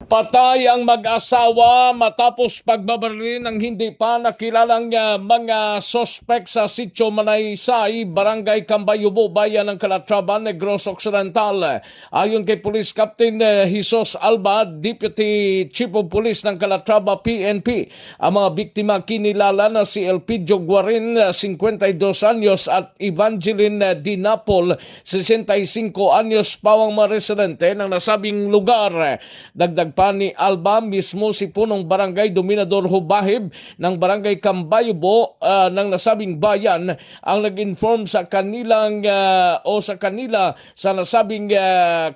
Patay ang mag-asawa matapos pagbabaril ng hindi pa nakilalang mga sospek sa Sitio Manaysay, Barangay Cambayubo, Bayan ng Calatrava, Negros Occidental. Ayon kay Police Captain Jesus Alba, Deputy Chief of Police ng Calatrava PNP, ang mga biktima kinilala na si Elpidio Guarin, 52 anyos at Evangeline Dinapol, 65 anyos, pawang mga residente ng nasabing lugar. Dagdag pa ni Alba, mismo si punong barangay Dominador Hubahib ng Barangay Cambayubo ng nasabing bayan ang nag-inform sa kanilang sa nasabing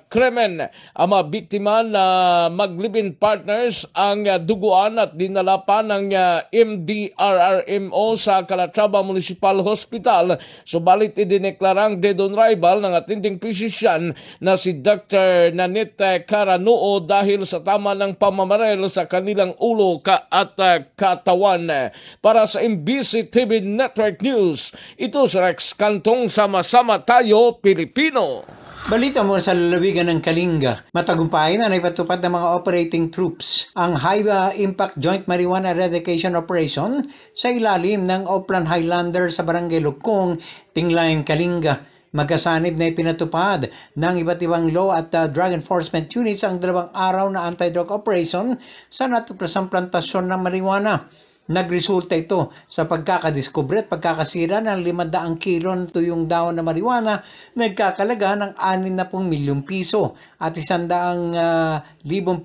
krimen. Ang mga biktima na mag-live-in partners ang duguan at dinala pa ng MDRRMO sa Calatrava Municipal Hospital. Subalit idineklarang dead on arrival ng attending physician na si Dr. Nanette Caranuo dahil sa tama ng pamamaril sa kanilang ulo at katawan. Para sa MBC TV Network News, ito si Rex Cantong, sama-sama tayo Pilipino. Balita mo sa lalawigan ng Kalinga, matagumpay na naipatupad ng mga operating troops ang High Impact Joint Marijuana Eradication Operation sa ilalim ng Oplan Highlander sa Barangay Lukong, Tinglayan, Kalinga. Magkasanib na ipinatupad ng iba't ibang law at drug enforcement units ang 2 araw na anti-drug operation sa natuklasan plantasyon ng marijuana. Nagresulta ito sa pagkakadiskubre at pagkakasira ng 500 kilo ng tuyong dahon na marijuana na nagkakalaga ng 60 milyong piso at 100,000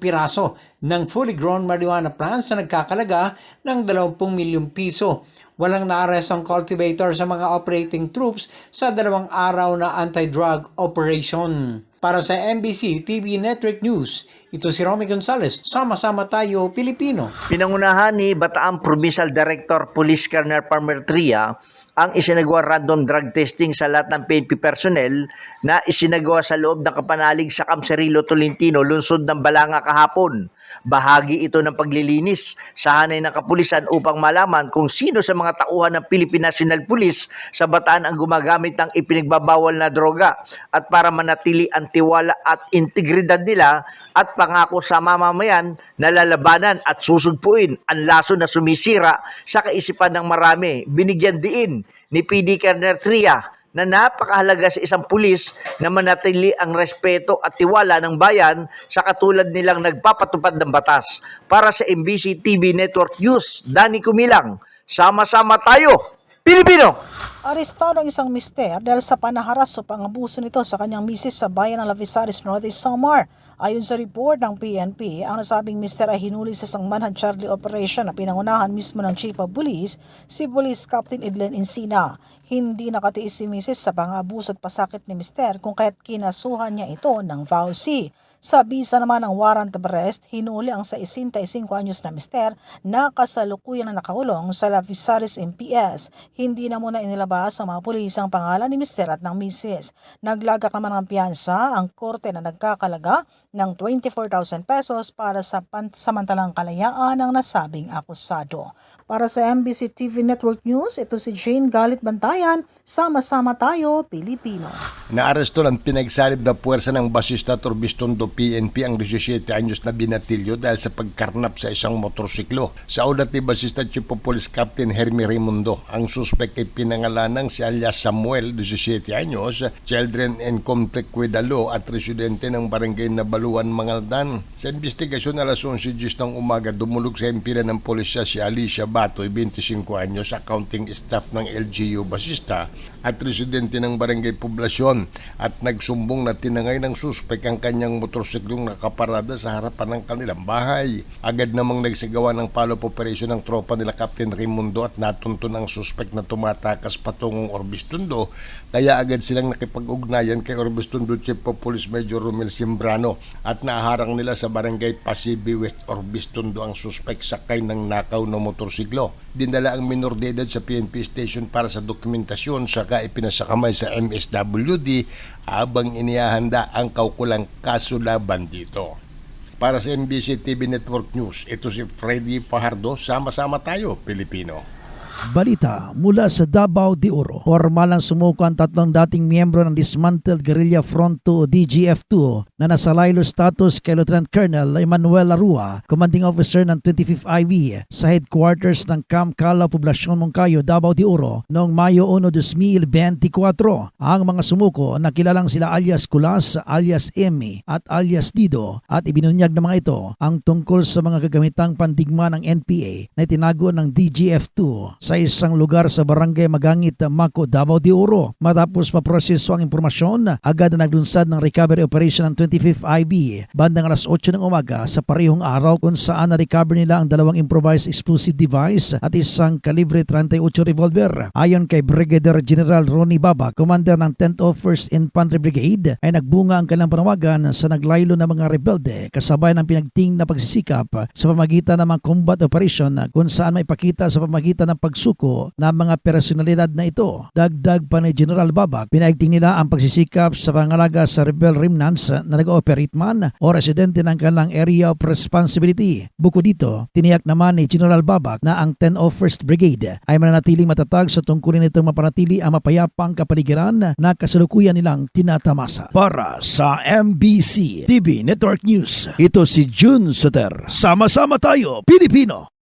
piraso ng fully grown marijuana plants na nagkakalaga ng 20 milyong piso. Walang naaresto ang cultivator sa mga operating troops sa 2 araw na anti-drug operation. Para sa MBC TV Network News, ito si Romy Gonzalez. Sama-sama tayo Pilipino. Pinangunahan ni Bataan Provincial Director Police Colonel Palmer Tria ang isinagawa random drug testing sa lahat ng PNP personnel na isinagawa sa loob ng kapanalig sa Camcerilo, Tolentino, lungsod ng Balanga kahapon. Bahagi ito ng paglilinis sa hanay ng kapulisan upang malaman kung sino sa mga tauhan ng Philippine National Police sa Bataan ang gumagamit ng ipinagbabawal na droga at para manatili ang tiwala at integridad nila at pangako sa mamamayan na lalabanan at susugpuin ang laso na sumisira sa kaisipan ng marami. Binigyan diin ni PD Colonel Tria na napakahalaga sa isang pulis na manatili ang respeto at tiwala ng bayan sa katulad nilang nagpapatupad ng batas. Para sa MBC TV Network News, Danny Kumilang, sama-sama tayo Pilipino! Arestado ang isang mister dahil sa panaharas o pang-abuso nito sa kanyang misis sa bayan ng Lavisaris, Northeast Samar. Ayon sa report ng PNP, ang nasabing mister ay hinuli sa isang manhunt Charlie operation na pinangunahan mismo ng Chief of Police, si Police Captain Edlen Encina. Hindi nakatiis si misis sa pang-abuso at pasakit ni mister kung kaya't kinasuhan niya ito ng vowsy. Sa bisa naman ng warrant of arrest, hinuli ang 65 anyos na mister na kasalukuyan na nakakulong sa Lavisaris MPS. Hindi na muna inilabas sa mga pulis ang pangalan ni mister at ng misis. Naglagak naman ng piyansa ang korte na nagkakalaga ng 24,000 pesos para sa pansamantalang kalayaan ng nasabing akusado. Para sa MBC TV Network News, ito si Jane Galit Bantayan. Sama-sama tayo, Pilipino. Naaresto ng pinagsalib na puwersa ng basista Turbistondo PNP ang 17 anyos na binatilyo dahil sa pagkarnap sa isang motorsiklo. Sa ulat ni basista Chief of Police Captain Hermie Raimundo, ang suspect ay pinangalanang si alias Samuel, 17 anyos, children in conflict with the law at residente ng barangay Nabaluan, Mangaldan. Sa investigasyon, alas 11 ng umaga, dumulog sa himpilan ng pulisya si Alicia Batoy, 25 anyos, accounting staff ng LGU basista at residente ng barangay Poblasyon, at nagsumbong na tinangay ng suspek ang kanyang motorsiklong nakaparada sa harapan ng kanilang bahay. Agad namang nagsagawa ng follow-up operation ng tropa nila Captain Raimundo at natuntun ang suspek na tumatakas patungong Orbistondo, kaya agad silang nakipag-ugnayan kay Orbistondo Chief of Police Major Romel Simbrano at naharang nila sa barangay Pasibi West Orbistondo ang suspek sakay ng nakaw na motorsiklo. Dinala ang minor de edad sa PNP station para sa dokumentasyon, saka ipinasakamay sa MSWD habang inihahanda ang kaukulang kaso laban dito. Para sa MBC TV Network News, ito si Freddy Fajardo. Sama-sama tayo, Pilipino. Balita mula sa Davao de Oro. Formalang sumuko ang tatlong dating miyembro ng Dismantled Guerrilla Front 2 o DGF-2 na nasa laylo status kay Lieutenant Colonel Emmanuel Arua, Commanding Officer ng 25th IV sa headquarters ng Camp Cala, Poblasyon Moncayo, Davao de Oro noong Mayo 1, 2024. Ang mga sumuko na kilalang sila alias Kulas, alias Emmy at alias Dido at ibinunyag ng mga ito ang tungkol sa mga gagamitang pandigma ng NPA na itinago ng DGF-2 sa isang lugar sa Barangay Magangit, Mako, Davao de Oro. Matapos maproseso ang impormasyon, agad na naglunsad ng recovery operation ng 25th IB bandang alas 8 ng umaga sa parehong araw kung saan na-recover nila ang dalawang improvised explosive device at isang kalibre 38 revolver. Ayon kay Brigadier General Ronnie Baba, commander ng 10th of 1st Infantry Brigade, ay nagbunga ang kanilang panawagan sa naglaylo ng mga rebelde kasabay ng pinagting na pagsisikap sa pamagitan ng mga combat operation kung saan may pakita sa pamagitan ng pagsuko ng mga personalidad na ito. Dagdag pa ni General Babak, pinaigting nila ang pagsisikap sa pangalaga sa rebel remnants na nag-ooperate man o residente ng kanilang area of responsibility. Bukod dito, tiniyak naman ni General Babak na ang 10 of 1st Brigade ay mananatiling matatag sa tungkulin nitong mapanatili ang mapayapang kapaligiran na kasalukuyan nilang tinatamasa. Para sa MBC TV Network News, ito si June Soter. Sama-sama tayo, Pilipino!